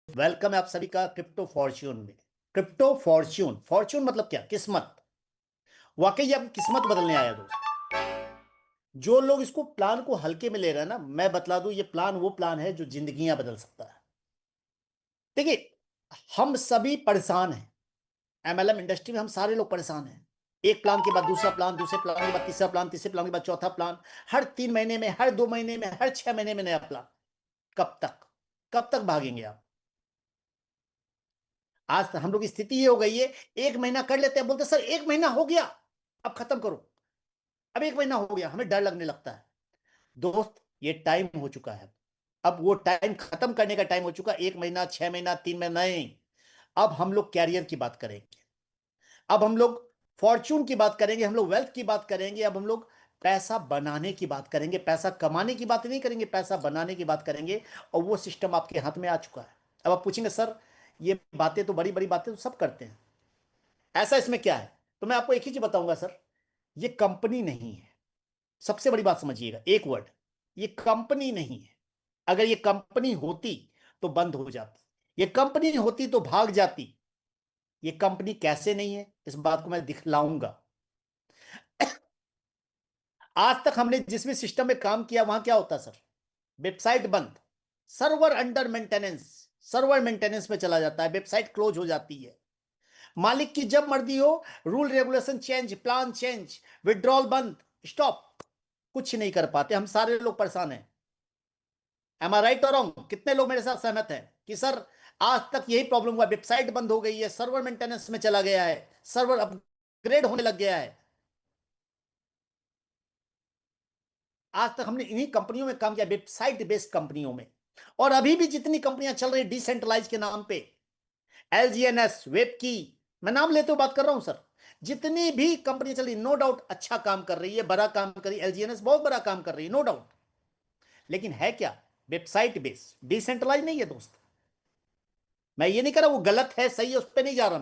Welcome है आप सभी का क्रिप्टो फॉर्च्यून में। क्रिप्टो फॉर्च्यून, फॉर्च्यून मतलब क्या? किस्मत। वाकई अब किस्मत बदलने आया दोस्त। जो लोग इसको प्लान को हल्के में ले रहे हैं ना, मैं बतला दूं, ये प्लान वो प्लान है जो जिंदगियां बदल सकता है। देखिए, हम सभी परेशान हैं। एमएलएम इंडस्ट्री में हम सारे लोग परेशान हैं। एक प्लान के बाद दूसरा प्लान, दूसरे प्लान के बाद तीसरा प्लान, तीसरे प्लान के बाद चौथा प्लान। हर 3 महीने में, हर 2 महीने में, हर 6 महीने में नया प्लान। कब तक? कब तक भागेंगे आप? आज हम लोग की स्थिति ये हो गई है। एक महीना कर लेते हैं, बोलते सर 1 महीना हो गया, अब खत्म करो। अब 1 महीना हो गया, हमें डर लगने लगता है। दोस्त, ये टाइम हो चुका है। अब वो टाइम खत्म करने का टाइम हो चुका है। 1 महीना, 6 महीना, 3 महीना नहीं। अब हम लोग कैरियर की बात करेंगे। अब हम लोग फॉर्च्यून की बात करेंगे, हम लोग वेल्थ की बात करेंगे। अब हम लोग पैसा बनाने की बात करेंगे। पैसा कमाने की बात नहीं करेंगे, पैसा बनाने की बात करेंगे। और वो सिस्टम आपके हाथ में आ चुका है। अब आप पूछेंगे सर, ये बातें तो बड़ी बड़ी बातें तो सब करते हैं, ऐसा इसमें क्या है? तो मैं आपको एक ही चीज बताऊंगा सर, ये कंपनी नहीं है। सबसे बड़ी बात समझिएगा, एक वर्ड, ये कंपनी नहीं है। अगर ये कंपनी होती तो बंद हो जाती, ये कंपनी होती तो भाग जाती। ये कंपनी कैसे नहीं है, इस बात को मैं दिखलाऊंगा। आज तक हमने जिस भी सिस्टम में काम किया, वहां क्या होता सर? वेबसाइट बंद, server under maintenance, server maintenance में चला जाता है, वेबसाइट क्लोज हो जाती है। मालिक की जब मर्जी हो, rule regulation change, plan change, withdrawal बंद, स्टॉप। कुछ नहीं कर पाते, हम सारे लोग परेशान हैं। एम आई राइट और रॉन्ग? कितने लोग मेरे साथ सहमत हैं कि सर आज तक यही प्रॉब्लम हुआ, वेबसाइट बंद हो गई है, सर्वर मेंटेनेंस में चला गया है, सर्वर अपग्रेड होने लग गया है। आज तक हमने इन्हीं कंपनियों में काम किया, वेबसाइट बेस्ड कंपनियों में। और अभी भी जितनी कंपनियां चल रही डिसेंट्रलाइज के नाम पे, एलजीएनएस, वेब की, मैं नाम लेते हुए बात कर रहा हूं सर। जितनी भी कंपनी चल रही, नो डाउट अच्छा काम कर रही है, बड़ा काम कर रही है, एलजीएनएस बहुत बड़ा काम कर रही है, नो डाउट। लेकिन है क्या? वेबसाइट बेस, डिसेंट्रलाइज नहीं है दोस्त। मैं ये नहीं कर रहा वो गलत है सही है, उस पर नहीं जा रहा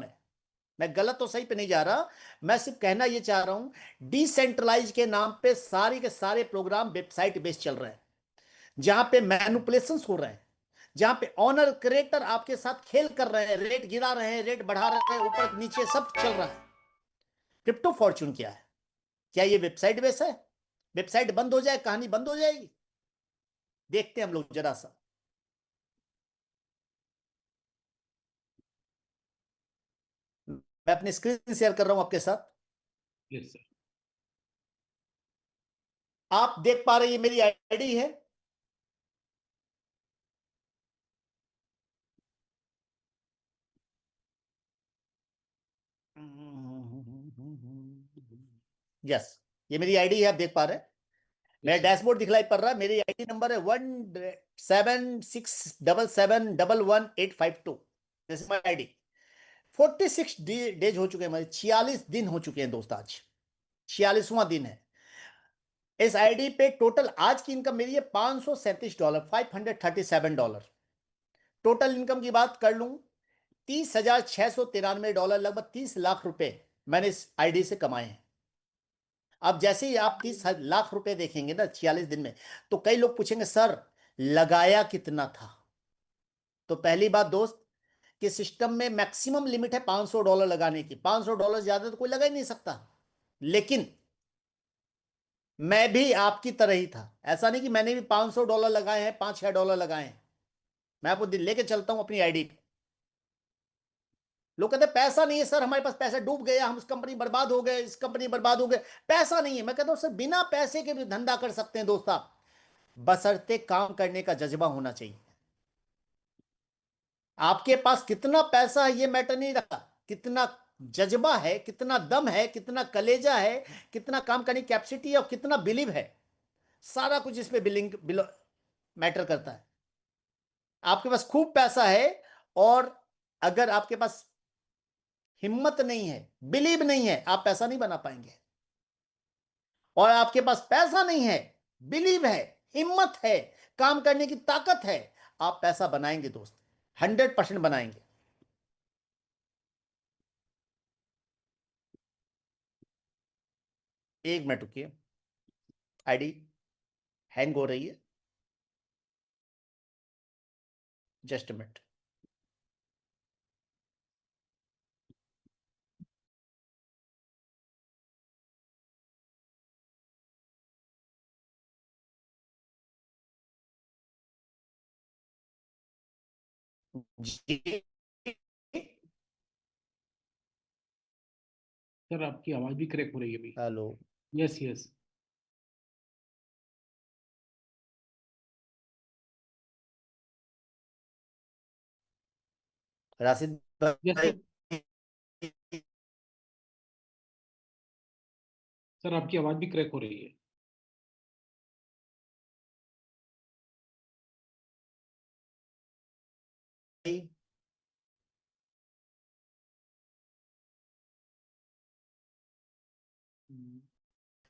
मैं गलत और सही पे नहीं जा रहा। मैं सिर्फ कहना ये चाह रहा हूं, डिसेंट्रलाइज के नाम पे सारे के सारे प्रोग्राम वेबसाइट बेस्ड चल रहे हैं, जहां पे मैनुपुलेशंस हो रहे हैं, जहां पे ऑनर क्रिएटर आपके साथ खेल कर रहे हैं, रेट गिरा रहे हैं, रेट बढ़ा रहे हैं, ऊपर नीचे सब चल रहा है। क्रिप्टो फॉर्च्यून क्या है? क्या ये वेबसाइट बेस है? वेबसाइट बंद हो जाए, कहानी बंद हो जाएगी? देखते हैं हम लोग जरा सा। मैं अपनी स्क्रीन शेयर कर रहा हूं आपके साथ। Yes sir. आप देख पा रहे हैं, ये मेरी आईडी है। यस, ये मेरी आईडी है, आप देख पा रहे हैं। मेरा यस सर। डैशबोर्ड दिखलाई पड़ रहा है। मेरी आईडी नंबर है 1767711852। This is my ID. 46 days हो चुके हैं, हमारे 46 दिन हो चुके हैं दोस्त आज। 46वां दिन है। इस आईडी पे टोटल आज की इनकम मेरी है $537, $537। टोटल इनकम की बात कर लूं, $30,693, लगभग 30 लाख रुपए मैंने इस आईडी से कमाए हैं। अब जैसे ही आप 30 लाख रुपए देखेंगे ना 46 दिन में, तो कई लोग पूछेंगे सर लगाया कितना था? तो पहली बात दोस्त, कि सिस्टम में मैक्सिमम लिमिट है $500 लगाने की। $500 ज्यादा तो कोई लगा ही नहीं सकता। लेकिन मैं भी आपकी तरह ही था, ऐसा नहीं कि मैंने भी $500 लगाए हैं, $5-6 लगाए हैं। मैं आपको लेके चलता हूं अपनी आईडी पे। लोग कहते हैं पैसा नहीं है सर हमारे पास, पैसा डूब गया, हम उस कंपनी बर्बाद हो गए, इस कंपनी बर्बाद हो गए। पैसा नहीं है, मैं कहता हूं सर बिना पैसे के भी धंधा कर सकते हैं दोस्त आप, बशर्ते काम करने का जज्बा होना चाहिए। आपके पास कितना पैसा है ये मैटर नहीं रखता, कितना जज्बा है, कितना दम है, कितना कलेजा है, कितना काम करने की कैपेसिटी है, और कितना बिलीव है। सारा कुछ इसमें मैटर करता है। आपके पास खूब पैसा है, और अगर आपके पास हिम्मत नहीं है, बिलीव नहीं है, आप पैसा नहीं बना पाएंगे। और आपके पास पैसा नहीं है, बिलीव है, हिम्मत है, काम करने की ताकत है, आप पैसा बनाएंगे दोस्त, 100% बनाएंगे। एक मिनट रुकिए, आईडी हैंग हो रही है, जस्ट मिनट। जी। सर आपकी आवाज भी क्रैक हो रही है अभी। Hello. Yes yes. Rashid yes भाई। सर। सर आपकी आवाज भी क्रैक हो रही है।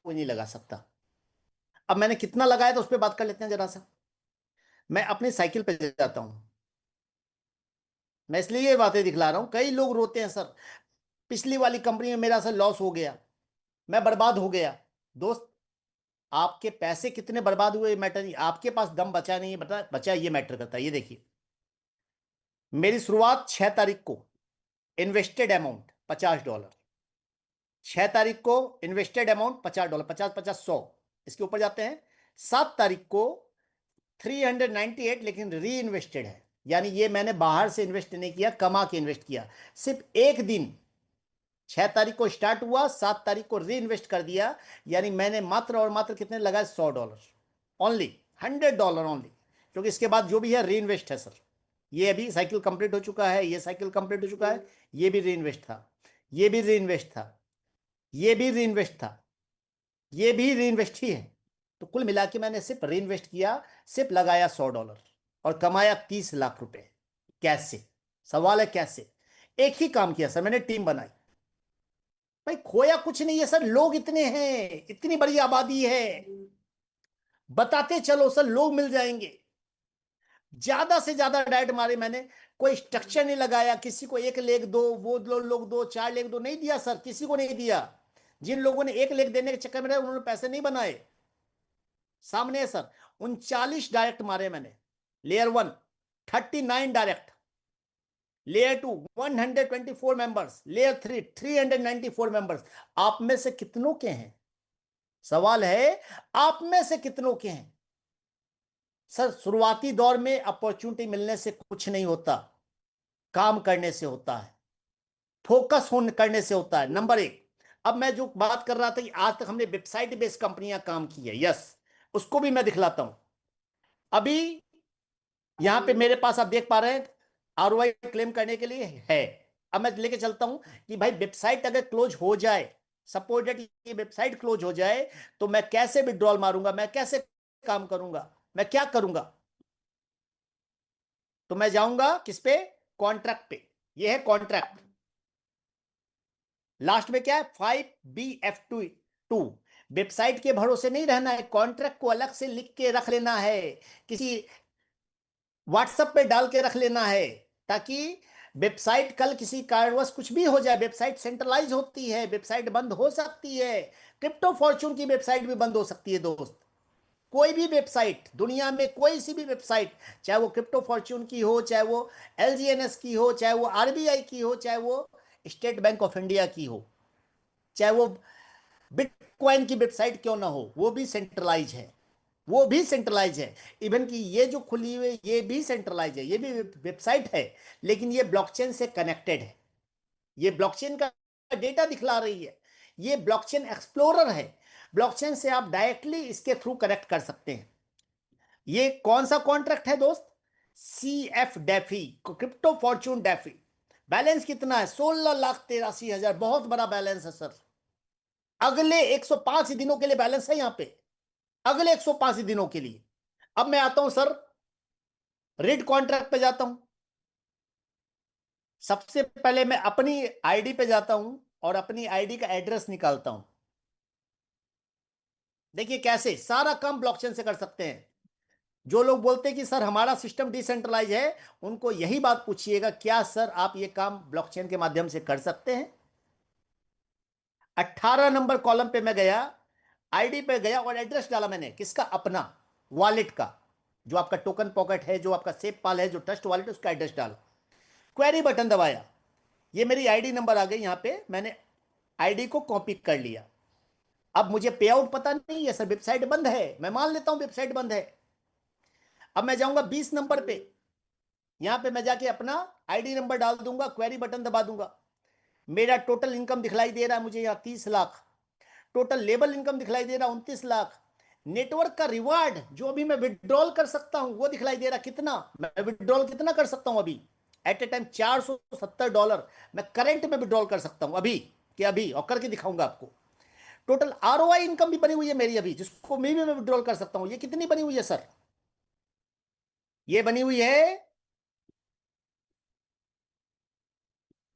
कोई नहीं लगा सकता। अब मैंने कितना लगाया तो उस पर बात कर लेते हैं जरा सा। मैं अपनी साइकिल पे जाता हूं। मैं इसलिए ये बातें दिखला रहा हूं, कई लोग रोते हैं सर, पिछली वाली कंपनी में मेरा सर लॉस हो गया, मैं बर्बाद हो गया। दोस्त, आपके पैसे कितने बर्बाद हुए मैटर नहीं, आपके पास दम बचा नहीं है बता बचा, ये मैटर करता है। ये देखिए, मेरी शुरुआत 6 तारीख को, इन्वेस्टेड अमाउंट $50। 6 तारीख को इन्वेस्टेड अमाउंट $50, 50 50 100। इसके ऊपर जाते हैं। 7 तारीख को 398, लेकिन री इन्वेस्टेड है, यानी ये मैंने बाहर से इन्वेस्ट नहीं किया, कमा के इन्वेस्ट किया। सिर्फ एक दिन, 6 तारीख को स्टार्ट हुआ, 7 तारीख को री इन्वेस्ट कर दिया, यानी मैंने मात्र और मात्र कितने लगाए, $100 ओनली, $100 ओनली। क्योंकि इसके बाद जो भी है री इन्वेस्ट है सर। ये अभी साइकिल कंप्लीट हो चुका है, ये साइकिल कंप्लीट हो चुका है, ये भी री इन्वेस्ट था, ये भी री इन्वेस्ट था, ये भी री इन्वेस्ट था, ये भी री इन्वेस्ट ही है। तो कुल मिला के मैंने सिर्फ री इन्वेस्ट किया, सिर्फ लगाया $100 और कमाया 30 लाख रुपए कैश से। सवाल है कैसे? एक ही काम किया सर, मैंने टीम बनाई। भाई खोया कुछ नहीं है सर, लोग इतने हैं, इतनी बड़ी आबादी है, बताते चलो सर, लोग मिल जाएंगे। ज्यादा से ज्यादा डायरेक्ट मारे मैंने, कोई स्ट्रक्चर नहीं लगाया, किसी को 1 लेख दो, वो लोग दो, 4 लेख दो, नहीं दिया सर, किसी को नहीं दिया। जिन लोगों ने 1 लेख देने के चक्कर में रहे, उन्होंने पैसे नहीं बनाए। सामने है सर, 39 डायरेक्ट मारे मैंने। Layer 1 39 direct, layer 2 124 members, layer 3 394 members. आप में से कितनों के हैं? सवाल है, आप में से कितनों के हैं? सर शुरुआती दौर में अपॉर्चुनिटी मिलने से कुछ नहीं होता, काम करने से होता है, फोकस होने करने से होता है, नंबर एक। अब मैं जो बात कर रहा था कि आज तक हमने वेबसाइट बेस्ड कंपनियां काम की है, यस, उसको भी मैं दिखलाता हूं। अभी यहां पे मेरे पास आप देख पा रहे हैं, आरओआई क्लेम करने के लिए है। अब मैं लेके चलता हूं कि भाई वेबसाइट अगर क्लोज हो जाए, सपोज दैट ये वेबसाइट क्लोज हो जाए, तो मैं कैसे विड्रॉल मारूंगा, मैं कैसे काम करूंगा, मैं क्या करूंगा? तो मैं जाऊंगा किस पे? कॉन्ट्रैक्ट पे। ये है कॉन्ट्रैक्ट। लास्ट में क्या है? 5BF2। वेबसाइट के भरोसे नहीं रहना है, कॉन्ट्रैक्ट को अलग से लिख के रख लेना है, किसी व्हाट्सएप पे डाल के रख लेना है, ताकि वेबसाइट कल किसी कारणवश कुछ भी हो जाए, वेबसाइट सेंट्रलाइज होती है, वेबसाइट बंद हो सकती है। क्रिप्टो फॉर्चून की वेबसाइट भी बंद हो सकती है दोस्त। कोई भी वेबसाइट दुनिया में, कोई सी भी वेबसाइट, चाहे वो क्रिप्टो फॉर्च्यून की हो, चाहे वो एलजीएनएस की हो, चाहे वो आरबीआई की हो, चाहे वो स्टेट बैंक ऑफ इंडिया की हो, चाहे वो बिटकॉइन की वेबसाइट क्यों ना हो, वो भी सेंट्रलाइज है, वो भी सेंट्रलाइज है। इवन कि ये जो खुली हुई ये भी सेंट्रलाइज है, ये भी वेबसाइट है, लेकिन ये ब्लॉकचेन से कनेक्टेड है, ये ब्लॉकचेन का डेटा दिखला रही है, ये ब्लॉकचेन एक्सप्लोरर है। ब्लॉकचेन से आप डायरेक्टली इसके थ्रू कनेक्ट कर सकते हैं। ये कौन सा कॉन्ट्रैक्ट है दोस्त? CF DeFi, crypto Fortune DeFi. Balance कितना है? 16,83,000, बहुत बड़ा बैलेंस है सर। अगले 105 दिनों के लिए बैलेंस है यहां पे, अगले 105 दिनों के लिए। अब मैं आता हूं सर, रीड कॉन्ट्रैक्ट पे जाता हूं। सबसे पहले मैं अपनी आईडी पे जाता हूं और अपनी आईडी का एड्रेस निकालता हूं। देखिए कैसे सारा काम ब्लॉकचेन से कर सकते हैं। जो लोग बोलते हैं कि सर हमारा सिस्टम डिसेंट्रलाइज है, उनको यही बात पूछिएगा, क्या सर आप ये काम ब्लॉकचेन के माध्यम से कर सकते हैं? 18 नंबर कॉलम पे मैं गया, आईडी पे गया और एड्रेस डाला मैंने, किसका? अपना वॉलेट का, जो आपका टोकन पॉकेट है, जो आपका सेफ पाल है, जो ट्रस्ट वॉलेट है, उसका एड्रेस डाला, क्वेरी बटन दबाया, ये मेरी आईडी नंबर आ गई, यहां पे मैंने आईडी को कॉपी कर लिया। अब मुझे पे आउट पता नहीं है सर, वेबसाइट बंद है, मैं मान लेता हूं वेबसाइट बंद है। अब मैं जाऊंगा 20 नंबर पे, यहां पे मैं जाके अपना आईडी नंबर डाल दूंगा, क्वेरी बटन दबा दूंगा। मेरा टोटल इनकम दिखलाई दे रहा है मुझे यहाँ 30 लाख। टोटल लेबल इनकम दिखलाई दे रहा है 29 लाख। नेटवर्क का रिवार्ड जो अभी मैं विड्रॉल कर सकता हूं वो दिखलाई दे रहा, कितना मैं विड्रॉल कितना कर सकता हूं अभी एट ए टाइम, $470 मैं करंट में विड्रॉल कर सकता हूं अभी कि अभी, और करके दिखाऊंगा आपको। टोटल आरओआई इनकम भी बनी हुई है मेरी अभी, जिसको मैं विड्रॉल कर सकता हूं। ये कितनी बनी हुई है सर? ये बनी हुई है,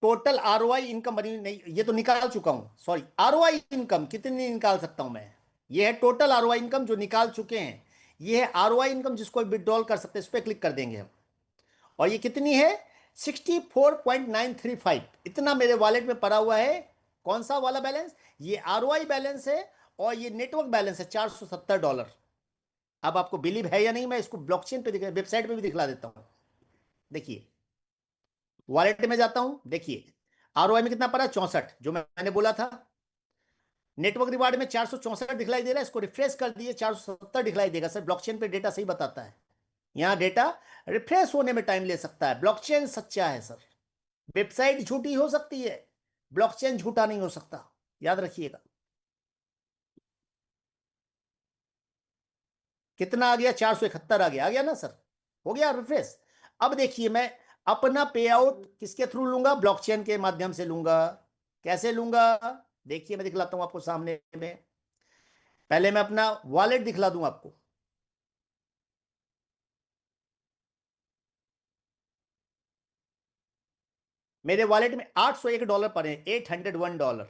टोटल आरओआई इनकम बनी हुई नहीं, ये तो निकाल चुका हूं, सॉरी। आरओआई इनकम कितनी निकाल सकता हूं मैं? ये है टोटल आरओआई इनकम जो निकाल चुके हैं। ये है आरओआई इनकम जिसको विड्रॉल कर सकते हैं, इस पर क्लिक कर देंगे हम। और ये कितनी है? 64.935, इतना मेरे वॉलेट में पड़ा हुआ है। कौन सा वाला बैलेंस? ये आरओआई बैलेंस है, और ये नेटवर्क बैलेंस है $470। अब आपको बिलीव है या नहीं, मैं इसको ब्लॉकचेन पे वेबसाइट पे भी दिखला देता हूं। देखिए, वॉलेट में जाता हूं, देखिए आरओआई में कितना पड़ा, 64, जो मैंने बोला था। नेटवर्क रिवार्ड में 464 दिखलाई दे रहा है, इसको रिफ्रेश कर दिए 470 दिखलाई देगा। सर ब्लॉकचेन पे डेटा सही बताता है, यहां डेटा रिफ्रेश होने में टाइम ले सकता है। ब्लॉकचेन सच्चा है सर, वेबसाइट झूठी हो सकती है, ब्लॉकचेन झूठा नहीं हो सकता, याद रखिएगा। कितना आ गया? 471 आ गया ना सर, हो गया रिफ्रेश। अब देखिए, मैं अपना पे आउट किसके थ्रू लूंगा? ब्लॉकचेन के माध्यम से लूंगा। कैसे लूंगा? देखिए मैं दिखलाता हूं आपको सामने में। पहले मैं अपना वॉलेट दिखला दूं आपको। मेरे वॉलेट में $801 पड़े हैं, $801,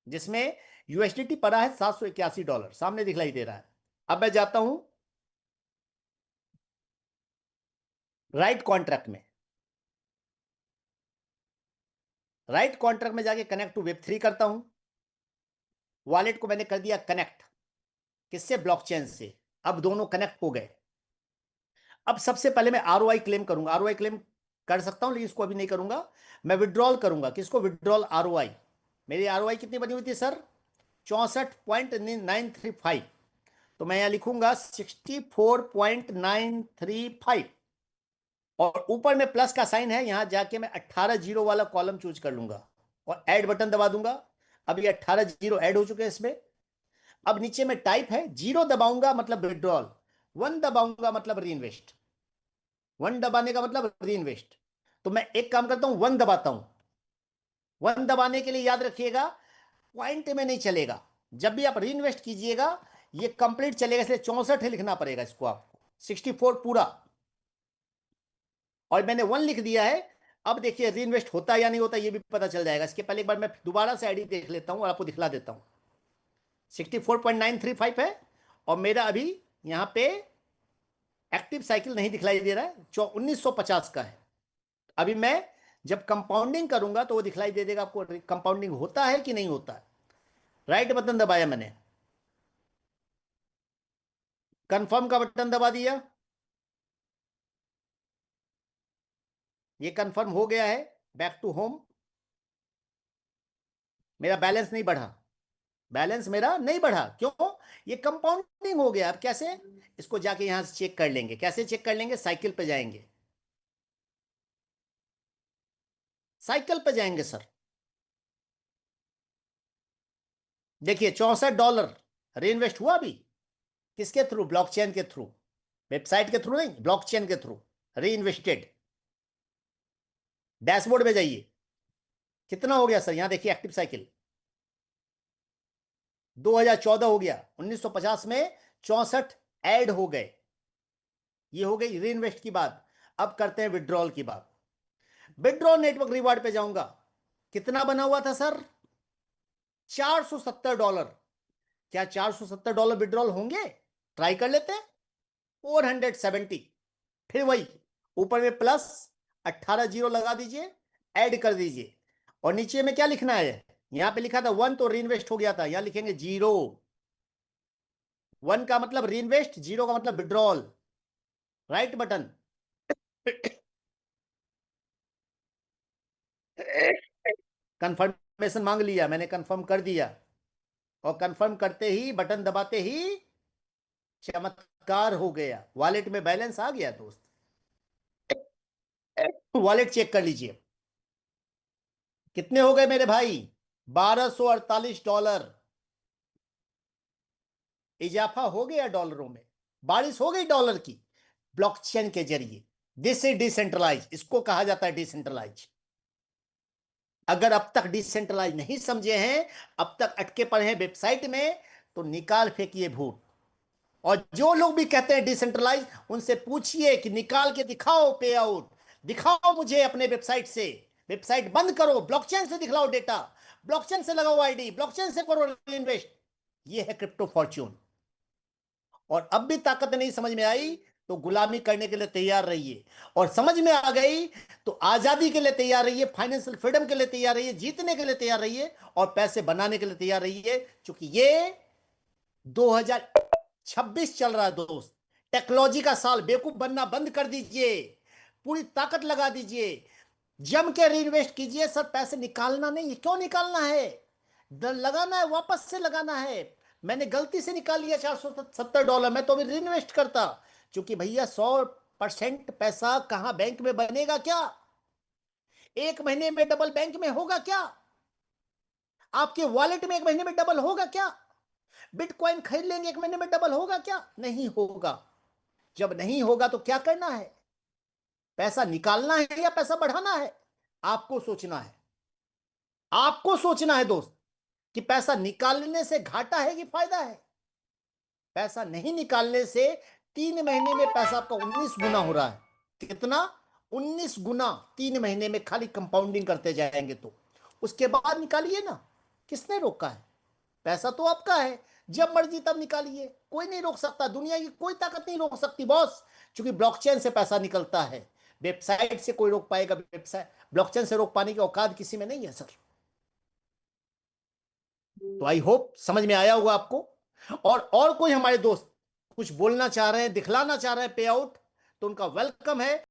जिसमें यूएसडीटी पड़ा है $781, सामने दिखलाई दे रहा है। अब मैं जाता हूं राइट कॉन्ट्रैक्ट में। राइट कॉन्ट्रैक्ट में जाके कनेक्ट टू वेब3 करता हूं। वॉलेट को मैंने कर दिया कनेक्ट, किससे? ब्लॉकचेन से। अब दोनों कनेक्ट हो गए। अब सबसे पहले मैं आरओआई क्लेम करूंगा। आरओआई क्लेम कर सकता हूं, लेकिन इसको अभी नहीं करूंगा। मैं विड्रॉल करूंगा। किसको विड्रॉल? आरओआई। मेरी आरओआई कितनी बनी हुई थी सर? 64.935। तो मैं यहां लिखूंगा 64.935, और ऊपर में प्लस का साइन है, यहां जाके मैं 18 जीरो वाला कॉलम चूज कर लूंगा और ऐड बटन दबा दूंगा। अब ये 18 जीरो ऐड हो चुके हैं इसमें। अब नीचे में टाइप है, 0 दबाऊंगा मतलब विड्रॉल, 1 दबाऊंगा मतलब री इन्वेस्ट। 1 दबाने का मतलब री इन्वेस्ट। तो मैं एक काम करता हूं, 1 दबाता हूं। 1 दबाने के लिए याद रखिएगा, पॉइंट में नहीं चलेगा। जब भी आप री इन्वेस्ट कीजिएगा ये कंप्लीट चलेगा, इसलिए 64 ही लिखना पड़ेगा इसको आपको, 64 पूरा। और मैंने 1 लिख दिया है। अब देखिए री इन्वेस्ट होता है या नहीं होता, ये भी पता चल जाएगा। इसके पहले एक बार मैं दोबारा से आईडी देख लेता हूं और आपको दिखला देता हूं। 64.935 है, और मेरा अभी यहां पे एक्टिव साइकिल नहीं दिखलाई दे रहा है, 1950 का है। अभी मैं जब कंपाउंडिंग करूंगा तो वो दिखलाई दे देगा आपको कंपाउंडिंग होता है कि नहीं होता है। राइट बटन दबाया मैंने, कंफर्म का बटन दबा दिया, ये कंफर्म हो गया है। Back to home. मेरा बैलेंस नहीं बढ़ा, बैलेंस मेरा नहीं बढ़ा, क्यों? ये कंपाउंडिंग हो गया। अब कैसे? इसको जाके यहां से चेक कर लेंगे। कैसे चेक कर लेंगे? साइकिल पे जाएंगे, साइकिल पे जाएंगे सर। देखिए $64 री इन्वेस्ट हुआ अभी। किसके थ्रू? ब्लॉकचेन के थ्रू, वेबसाइट के थ्रू नहीं, ब्लॉकचेन के थ्रू री इन्वेस्टेड। डैशबोर्ड में जाइए, कितना हो गया सर? यहां देखिए एक्टिव साइकिल 2014 हो गया, 1950 में 64 ऐड हो गए। ये हो गई री इन्वेस्ट की बात। अब करते हैं विड्रॉल की बात। विड्रॉल नेटवर्क रिवार्ड पे जाऊंगा, कितना बना हुआ था सर? $470। क्या $470 विड्रॉल होंगे? ट्राई कर लेते हैं। 470, फिर वही ऊपर में प्लस 18 जीरो लगा दीजिए, ऐड कर दीजिए। और नीचे में क्या लिखना है? यहां पे लिखा था 1, तो री इन्वेस्ट हो गया था, यहां लिखेंगे 0। 1 का मतलब री इन्वेस्ट, 0 का मतलब विड्रॉल। Right button. कंफर्मेशन मांग लिया मैंने, कंफर्म कर दिया। और कंफर्म करते ही, बटन दबाते ही चमत्कार हो गया, वॉलेट में बैलेंस आ गया दोस्त। वॉलेट चेक कर लीजिए, कितने हो गए मेरे भाई? $1248 इजाफा हो गया डॉलरों में, बारिश हो गई डॉलर की ब्लॉकचेन के जरिए। दिस इज डिसेंट्रलाइज, इसको कहा जाता है डिसेंट्रलाइज। अगर अब तक डिसेंट्रलाइज नहीं समझे हैं, अब तक अटके पड़े हैं वेबसाइट में, तो निकाल फेंकिए भूत। और जो लोग भी कहते हैं डिसेंट्रलाइज, उनसे पूछिए कि निकाल के दिखाओ पे आउट, दिखाओ मुझे अपने वेबसाइट से। वेबसाइट बंद करो, ब्लॉकचेन से दिखलाओ डेटा, ब्लॉकचेन से लगाओ आईडी, ब्लॉकचेन से करो इन्वेस्ट। ये है क्रिप्टो फॉर्च्यून। और अब भी ताकत नहीं समझ में आई तो गुलामी करने के लिए तैयार रहिए, और समझ में आ गई तो आजादी के लिए तैयार रहिए, फाइनेंशियल फ्रीडम के लिए तैयार रहिए, जीतने के लिए तैयार रहिए, और पैसे बनाने के लिए तैयार रहिए। क्योंकि ये 2026 चल रहा है दोस्त, टेक्नोलॉजी का साल। बेवकूफ बनना बंद कर दीजिए, पूरी ताकत लगा दीजिए, जम के रीइन्वेस्ट कीजिए। सर पैसे निकालना नहीं है, क्यों निकालना है? लगाना है, वापस से लगाना है। मैंने गलती से निकाल लिया $470, मैं तो अभी रीइन्वेस्ट करता। क्योंकि भैया 100% पैसा कहां बैंक में बनेगा क्या? एक महीने में डबल बैंक में होगा क्या? आपके वॉलेट में एक महीने में डबल होगा क्या? बिटकॉइन खरीद लेंगे, एक महीने में डबल होगा क्या? नहीं होगा। जब नहीं होगा तो क्या करना है? पैसा निकालना है या पैसा बढ़ाना है? आपको सोचना है, आपको सोचना है दोस्त, कि पैसा निकालने से घाटा है कि फायदा है। पैसा नहीं निकालने से 3 महीने में पैसा आपका 19 गुना हो रहा है। कितना? 19 गुना 3 महीने में, खाली कंपाउंडिंग करते जाएंगे तो। उसके बाद निकालिए ना, किसने रोका है? पैसा तो आपका है, जब मर्जी तब निकालिए, कोई नहीं रोक सकता, दुनिया की कोई ताकत नहीं रोक सकती बॉस। क्योंकि ब्लॉकचेन से पैसा निकलता है, वेबसाइट से कोई रोक पाएगा? वेबसाइट ब्लॉकचेन से रोक पाने की औकात किसी में नहीं है सर। तो आई होप समझ में आया होगा आपको। और कोई हमारे दोस्त कुछ बोलना चाह रहे हैं, दिखलाना चाह रहे हैं पे आउट, तो उनका वेलकम है।